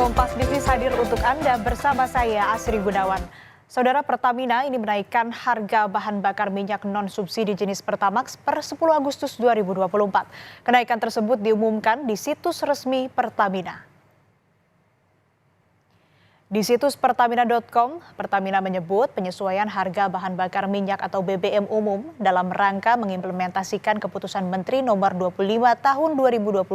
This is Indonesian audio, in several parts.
Kompas Bisnis hadir untuk Anda bersama saya Asri Gunawan. Saudara, Pertamina ini menaikkan harga bahan bakar minyak non-subsidi jenis Pertamax per 10 Agustus 2024. Kenaikan tersebut diumumkan di situs resmi Pertamina. Di situs pertamina.com, Pertamina menyebut penyesuaian harga bahan bakar minyak atau BBM umum dalam rangka mengimplementasikan keputusan Menteri nomor 25 tahun 2022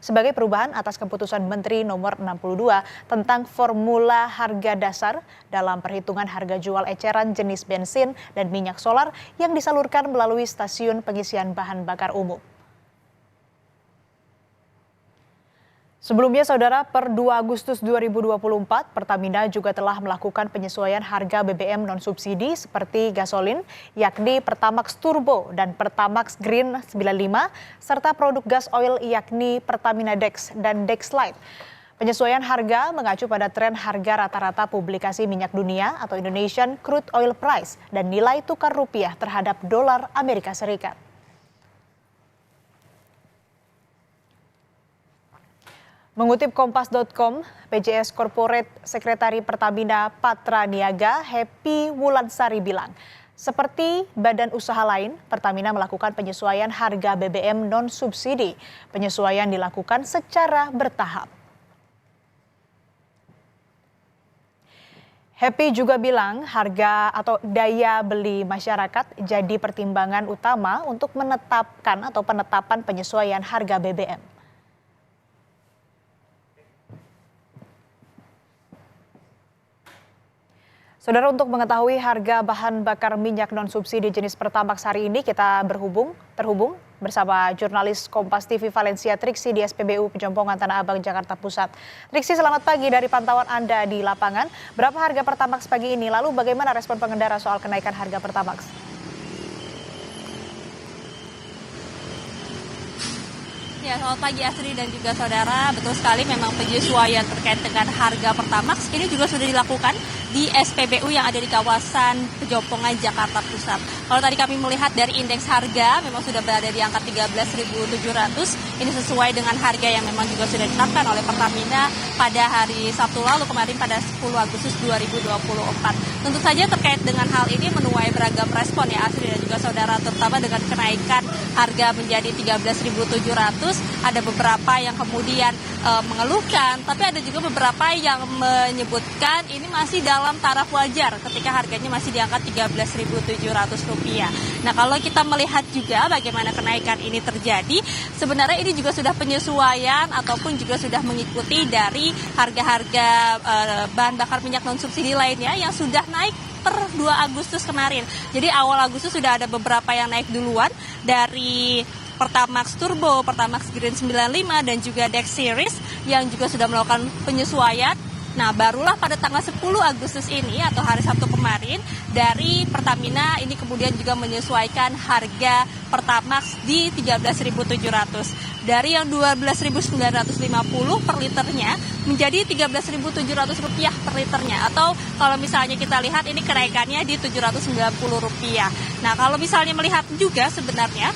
sebagai perubahan atas keputusan Menteri nomor 62 tentang formula harga dasar dalam perhitungan harga jual eceran jenis bensin dan minyak solar yang disalurkan melalui stasiun pengisian bahan bakar umum. Sebelumnya, Saudara, per 2 Agustus 2024, Pertamina juga telah melakukan penyesuaian harga BBM non-subsidi seperti gasolin, yakni Pertamax Turbo dan Pertamax Green 95, serta produk gas oil yakni Pertamina Dex dan Dex Light. Penyesuaian harga mengacu pada tren harga rata-rata publikasi minyak dunia atau Indonesian Crude Oil Price dan nilai tukar rupiah terhadap dolar Amerika Serikat. Mengutip Kompas.com, PJS Corporate Sekretari Pertamina Patra Niaga Happy Wulansari bilang, seperti badan usaha lain, Pertamina melakukan penyesuaian harga BBM non-subsidi. Penyesuaian dilakukan secara bertahap. Happy juga bilang harga atau daya beli masyarakat jadi pertimbangan utama untuk penetapan penyesuaian harga BBM. Saudara, untuk mengetahui harga bahan bakar minyak non-subsidi jenis Pertamax hari ini, kita terhubung bersama jurnalis Kompas TV Valencia Triksi di SPBU Pejompongan Tanah Abang, Jakarta Pusat. Triksi, selamat pagi dari pantauan Anda di lapangan. Berapa harga Pertamax pagi ini? Lalu bagaimana respon pengendara soal kenaikan harga Pertamax? Ya, selamat pagi Asri dan juga saudara. Betul sekali, memang penyesuaian terkait dengan harga Pertamax ini juga sudah dilakukan di SPBU yang ada di kawasan Pejompongan, Jakarta Pusat. Kalau tadi kami melihat dari indeks harga memang sudah berada di angka 13.700. Ini sesuai dengan harga yang memang juga sudah ditetapkan oleh Pertamina pada hari Sabtu lalu kemarin pada 10 Agustus 2024. Tentu saja terkait dengan hal ini menuai beragam respon ya Asri dan juga saudara, terutama dengan kenaikan harga menjadi 13.700. Ada beberapa yang kemudian mengeluhkan, tapi ada juga beberapa yang menyebutkan ini masih dalam taraf wajar ketika harganya masih di angka Rp13.700. Nah, kalau kita melihat juga bagaimana kenaikan ini terjadi, sebenarnya ini juga sudah penyesuaian ataupun juga sudah mengikuti dari harga-harga bahan bakar minyak non-subsidi lainnya yang sudah naik per 2 Agustus kemarin. Jadi awal Agustus sudah ada beberapa yang naik duluan dari Pertamax Turbo, Pertamax Green 95, dan juga Dex Series yang juga sudah melakukan penyesuaian. Nah, barulah pada tanggal 10 Agustus ini atau hari Sabtu kemarin dari Pertamina ini kemudian juga menyesuaikan harga Pertamax di 13.700. Dari yang 12.950 per liternya menjadi Rp13.700 per liternya. Atau kalau misalnya kita lihat ini kenaikannya di Rp790. Nah, kalau misalnya melihat juga sebenarnya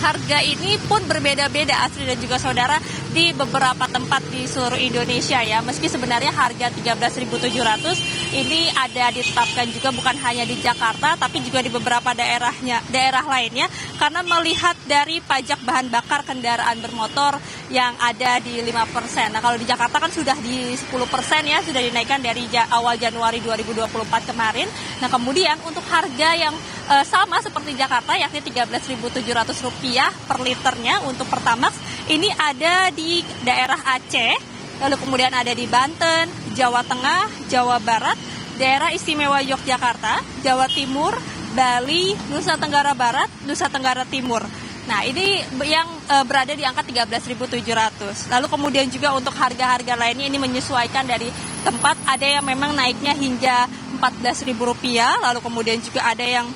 harga ini pun berbeda-beda Asri dan juga saudara di beberapa tempat di seluruh Indonesia ya. Meski sebenarnya harga 13.700 ini ada ditetapkan juga bukan hanya di Jakarta tapi juga di beberapa daerah lainnya, karena melihat dari pajak bahan bakar kendaraan bermotor yang ada di 5%. Nah, kalau di Jakarta kan sudah di 10% ya, sudah dinaikkan dari awal Januari 2024 kemarin. Nah, kemudian untuk harga yang sama seperti Jakarta yakni Rp13.700 per liternya untuk Pertamax ini ada di daerah Aceh, lalu kemudian ada di Banten, Jawa Tengah, Jawa Barat, daerah istimewa Yogyakarta, Jawa Timur, Bali, Nusa Tenggara Barat, Nusa Tenggara Timur. Nah, ini yang berada di angka 13.700. Lalu kemudian juga untuk harga-harga lainnya ini menyesuaikan dari tempat, ada yang memang naiknya hingga Rp14.000, lalu kemudian juga ada yang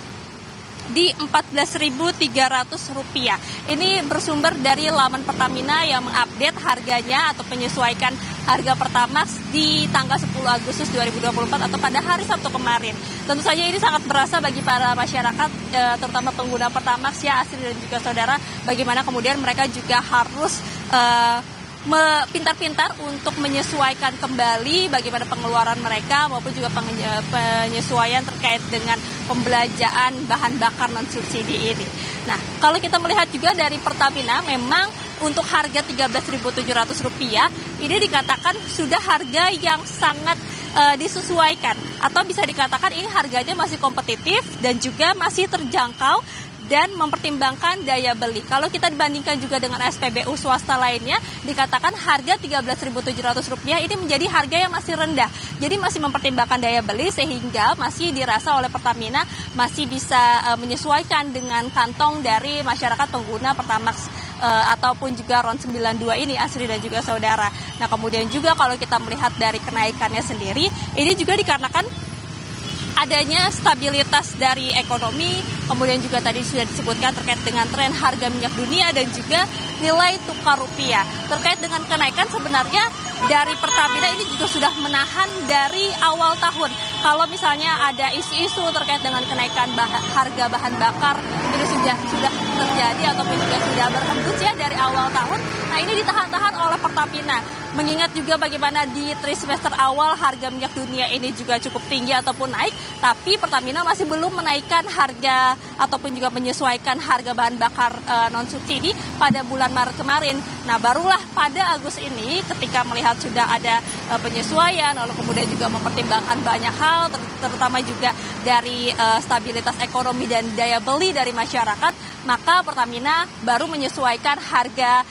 di Rp14.300. Ini bersumber dari laman Pertamina yang mengupdate harganya atau menyesuaikan harga Pertamax di tanggal 10 Agustus 2024 atau pada hari Sabtu kemarin. Tentu saja ini sangat berasa bagi para masyarakat, terutama pengguna Pertamax ya Asri dan juga saudara, bagaimana kemudian mereka juga harus pintar-pintar untuk menyesuaikan kembali bagaimana pengeluaran mereka maupun juga penyesuaian terkait dengan pembelanjaan bahan bakar non-subsidi ini. Nah, kalau kita melihat juga dari Pertamina, memang untuk harga Rp13.700 ini dikatakan sudah harga yang sangat disesuaikan, atau bisa dikatakan ini harganya masih kompetitif dan juga masih terjangkau dan mempertimbangkan daya beli. Kalau kita dibandingkan juga dengan SPBU swasta lainnya, dikatakan harga Rp13.700 ini menjadi harga yang masih rendah. Jadi masih mempertimbangkan daya beli, sehingga masih dirasa oleh Pertamina masih bisa menyesuaikan dengan kantong dari masyarakat pengguna Pertamax ataupun juga RON 92 ini, Asri dan juga saudara. Nah, kemudian juga kalau kita melihat dari kenaikannya sendiri, ini juga dikarenakan adanya stabilitas dari ekonomi, kemudian juga tadi sudah disebutkan terkait dengan tren harga minyak dunia dan juga nilai tukar rupiah. Terkait dengan kenaikan, sebenarnya dari Pertamina ini juga sudah menahan dari awal tahun. Kalau misalnya ada isu-isu terkait dengan kenaikan harga bahan bakar, ini sudah terjadi ataupun juga sudah berhembus ya dari awal tahun. Nah, ini ditahan-tahan oleh Pertamina. Mengingat juga bagaimana di trimester awal harga minyak dunia ini juga cukup tinggi ataupun naik, tapi Pertamina masih belum menaikkan harga ataupun juga menyesuaikan harga bahan bakar non-subsidi pada bulan Maret kemarin. Nah, barulah pada Agustus ini ketika melihat sudah ada penyesuaian, lalu kemudian juga mempertimbangkan banyak hal, terutama juga dari stabilitas ekonomi dan daya beli dari masyarakat, maka Pertamina baru menyesuaikan harga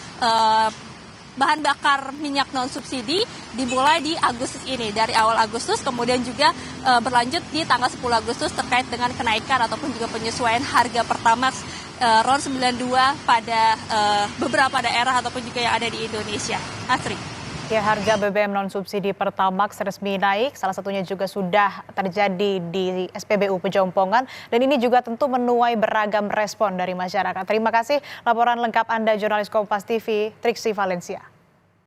bahan bakar minyak non-subsidi dimulai di Agustus ini, dari awal Agustus, kemudian juga berlanjut di tanggal 10 Agustus terkait dengan kenaikan ataupun juga penyesuaian harga Pertamax RON 92 pada beberapa daerah ataupun juga yang ada di Indonesia. Asri. Ya, harga BBM non-subsidi Pertamax resmi naik, salah satunya juga sudah terjadi di SPBU Pejompongan, dan ini juga tentu menuai beragam respon dari masyarakat. Terima kasih laporan lengkap Anda, jurnalis Kompas TV, Triksi Valencia.